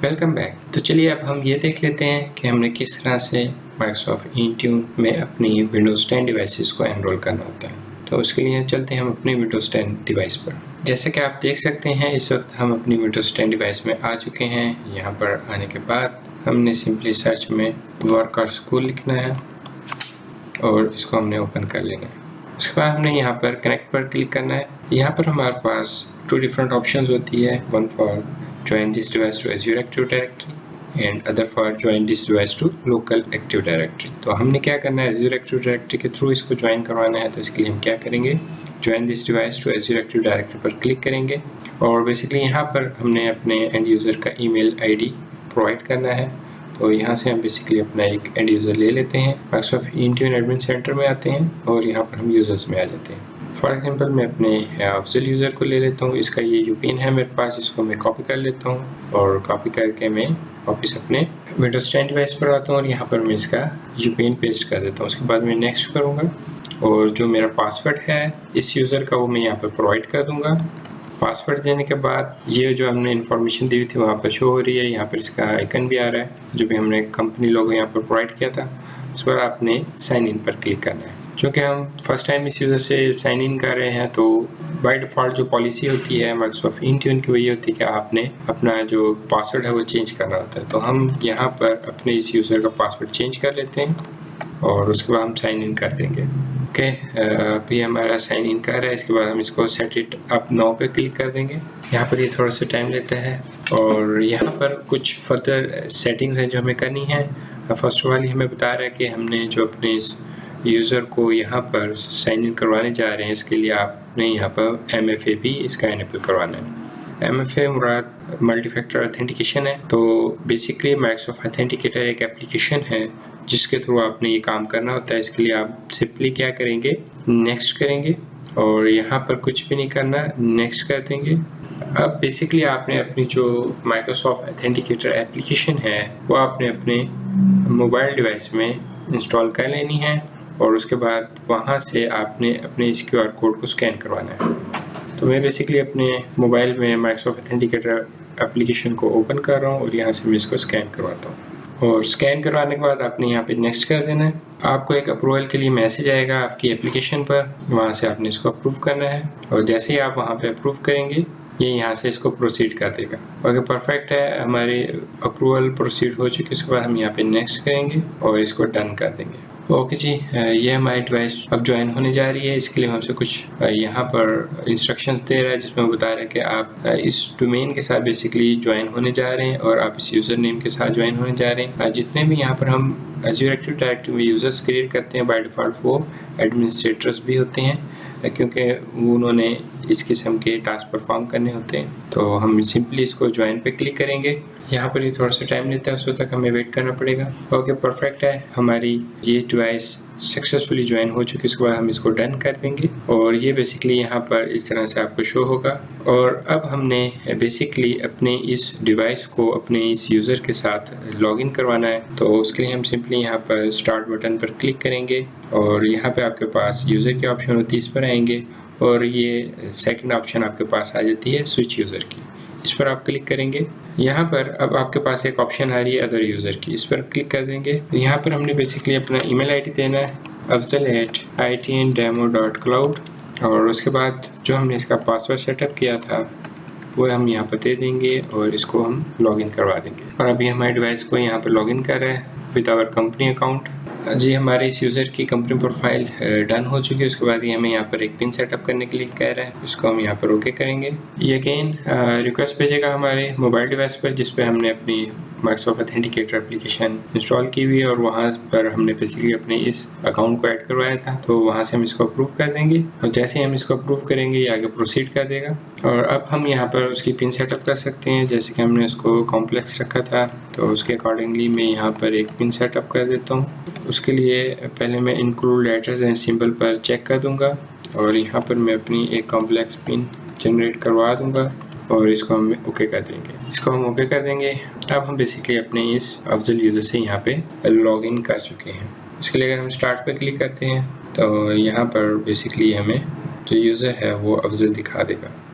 Welcome back. तो चलिए अब हम ये देख लेते हैं कि हमने किस तरह से माइक्रोसॉफ्ट इंट्यून में अपनी विंडोज़ 10 डिवाइसेस को एनरोल करना होता है। तो उसके लिए चलते हैं हम अपनी विंडोज़ 10 डिवाइस पर। जैसे कि आप देख सकते हैं इस वक्त हम अपनी विंडोज़ 10 डिवाइस में आ चुके हैं। यहाँ पर आने के बाद हमने सिंपली सर्च में वर्क स्कूल लिखना है और इसको हमने ओपन कर लेना है। उसके बाद हमने यहाँ पर कनेक्ट पर क्लिक करना है। यहाँ पर हमारे पास 2 डिफरेंट ऑप्शंस होती है, one for join this device to Azure Active Directory and other for join this device to local Active Directory। तो हमने क्या करना है, Azure Active Directory के थ्रू इसको ज्वाइन करवाना है। तो इसके लिए हम क्या करेंगे, join this device to Azure Active Directory पर क्लिक करेंगे और बेसिकली यहाँ पर हमने अपने एंड यूज़र का ईमेल आईडी प्रोवाइड करना है। तो यहाँ से हम बेसिकली अपना एक एंड यूज़र ले लेते हैं, माइक्रोसॉफ्ट इंट्यून एडमिन सेंटर में आते हैं और यहाँ पर हम यूज़र्स में आ जाते हैं। फॉर एग्जांपल मैं अपने अफजल यूज़र को ले लेता हूँ, इसका ये यूपिन है मेरे पास, इसको मैं कॉपी कर लेता हूँ और कॉपी करके मैं वापस अपने विंडोज़ 10 डिवाइस पर आता हूँ और यहाँ पर मैं इसका यूपिन पेस्ट कर देता हूँ। उसके बाद मैं नेक्स्ट करूँगा और जो मेरा पासवर्ड है इस यूज़र का वो मैं यहाँ पर प्रोवाइड कर दूँगा। पासवर्ड देने के बाद ये जो हमने इन्फॉर्मेशन दी हुई थी वहाँ पर शो हो रही है, यहाँ पर इसका आइकन भी आ रहा है जो भी हमने कंपनी लोगो यहाँ पर प्रोवाइड किया था। उसके बाद आपने साइन इन पर क्लिक करना है। चूँकि हम फर्स्ट टाइम इस यूज़र से साइन इन कर रहे हैं तो बाय डिफ़ॉल्ट जो पॉलिसी होती है माइक्रोसॉफ्ट इंट्यून की वही होती है कि आपने अपना जो पासवर्ड है वो चेंज करना होता है। तो हम यहाँ पर अपने इस यूज़र का पासवर्ड चेंज कर लेते हैं और उसके बाद हम साइन इन कर देंगे। ओके, अभी हमारा साइन इन कर रहा है। इसके बाद हम इसको सेट इट अप नाउ पे क्लिक कर देंगे। यहाँ पर ये थोड़ा सा टाइम लेता है और यहाँ पर कुछ फर्दर सेटिंग्स हैं जो हमें करनी है। फर्स्ट ऑफ ऑल हमें बता रहा है कि हमने जो अपने इस यूज़र को यहाँ पर साइन इन करवाने जा रहे हैं, इसके लिए आपने यहाँ पर MFA भी इसका इनेबल करवाना है। MFA मुराद मल्टी फैक्टर ऑथेंटिकेशन है। तो बेसिकली माइक्रोसॉफ्ट ऑथेंटिकेटर एक एप्लीकेशन है जिसके थ्रू आपने ये काम करना होता है। इसके लिए आप सिंपली क्या करेंगे, नेक्स्ट करेंगे और यहाँ पर कुछ भी नहीं करना, नेक्स्ट कर देंगे। अब बेसिकली आपने अपनी जो माइक्रोसॉफ्ट ऑथेंटिकेटर एप्लीकेशन है वो आपने अपने मोबाइल डिवाइस में इंस्टॉल कर लेनी है और उसके बाद वहाँ से आपने अपने इस QR कोड को स्कैन करवाना है। तो मैं बेसिकली अपने मोबाइल में माइक्रोसॉफ्ट ऑथेंटिकेटर एप्लीकेशन को ओपन कर रहा हूँ और यहाँ से मैं इसको स्कैन करवाता हूँ और स्कैन करवाने के बाद आपने यहाँ पे नेक्स्ट कर देना है। आपको एक अप्रूवल के लिए मैसेज आएगा आपकी एप्लीकेशन पर, वहाँ से आपने इसको अप्रूव करना है और जैसे ही आप वहाँ पे अप्रूव करेंगे ये यहाँ से इसको प्रोसीड कर देगा। ओके, परफेक्ट है, हमारी अप्रूवल प्रोसीड हो चुकी है। उसके बाद हम यहाँ पे नेक्स्ट करेंगे और इसको डन कर देंगे। ओके जी, ये हमारी डिवाइस अब ज्वाइन होने जा रही है। इसके लिए हमसे कुछ यहाँ पर इंस्ट्रक्शंस दे रहा है जिसमें बता रहा है कि आप इस डोमेन के साथ बेसिकली ज्वाइन होने जा रहे हैं और आप इस यूज़र नेम के साथ ज्वाइन होने जा रहे हैं। जितने भी यहाँ पर हम Azure Active Directory में यूज़र्स क्रिएट करते हैं बाय डिफ़ॉल्ट वो एडमिनिस्ट्रेटर्स भी होते हैं क्योंकि उन्होंने इस किस्म के टास्क परफॉर्म करने होते हैं। तो हम सिंपली इसको ज्वाइन पे क्लिक करेंगे। यहाँ पर ये थोड़ा सा टाइम लेता है, उसको तक हमें वेट करना पड़ेगा। ओके, परफेक्ट है, हमारी ये डिवाइस सक्सेसफुली ज्वाइन हो चुकी है। उसके बाद हम इसको डन कर देंगे और ये बेसिकली यहाँ पर इस तरह से आपको शो होगा। और अब हमने बेसिकली अपने इस डिवाइस को अपने इस यूज़र के साथ लॉगिन करवाना है। तो उसके लिए हम सिंपली यहाँ पर स्टार्ट बटन पर क्लिक करेंगे और यहाँ पे आपके पास यूज़र की ऑप्शन होती है, इस पर आएंगे और ये सेकंड ऑप्शन आपके पास आ जाती है स्विच यूज़र की, इस पर आप क्लिक करेंगे। यहाँ पर अब आपके पास एक ऑप्शन आ रही है अदर यूज़र की, इस पर क्लिक कर देंगे। यहाँ पर हमने बेसिकली अपना ईमेल आईडी देना है afzal@itndemo.cloud और उसके बाद जो हमने इसका पासवर्ड सेटअप किया था वो हम यहाँ पर दे देंगे और इसको हम लॉगिन करवा देंगे। और अभी हमारे डिवाइस को यहाँ पर लॉगिन कर रहा है विद आवर कंपनी अकाउंट। जी, हमारे इस यूज़र की कंपनी प्रोफाइल डन हो चुकी है। उसके बाद ये हमें यहाँ पर एक पिन सेटअप करने के लिए कह रहा है, उसको हम यहाँ पर ओके करेंगे। ये अगेन रिक्वेस्ट भेजेगा हमारे मोबाइल डिवाइस पर जिस पे हमने अपनी माइक्रोसॉफ्ट ऑथेंटिकेटर एप्लीकेशन इंस्टॉल की हुई है और वहाँ पर हमने बेसिकली अपने इस अकाउंट को ऐड करवाया था। तो वहाँ से हम इसको अप्रूव कर देंगे और जैसे ही हम इसको अप्रूव करेंगे ये आगे प्रोसीड कर देगा। और अब हम यहाँ पर उसकी पिन सेटअप कर सकते हैं। जैसे कि हमने उसको कॉम्प्लेक्स रखा था तो उसके अकॉर्डिंगली मैं यहाँ पर एक पिन सेटअप कर देता हूँ। उसके लिए पहले मैं इंक्लूड लेटर्स एंड सिंबल पर चेक कर दूँगा और यहाँ पर मैं अपनी एक कॉम्प्लेक्स पिन जनरेट करवा दूँगा और इसको हम ओके कर देंगे। इसको हम ओके कर देंगे। अब हम बेसिकली अपने इस अफजल यूज़र से यहाँ पे लॉगिन कर चुके हैं। उसके लिए अगर हम स्टार्ट पे क्लिक करते हैं तो यहाँ पर बेसिकली हमें जो यूज़र है वो अफजल दिखा देगा।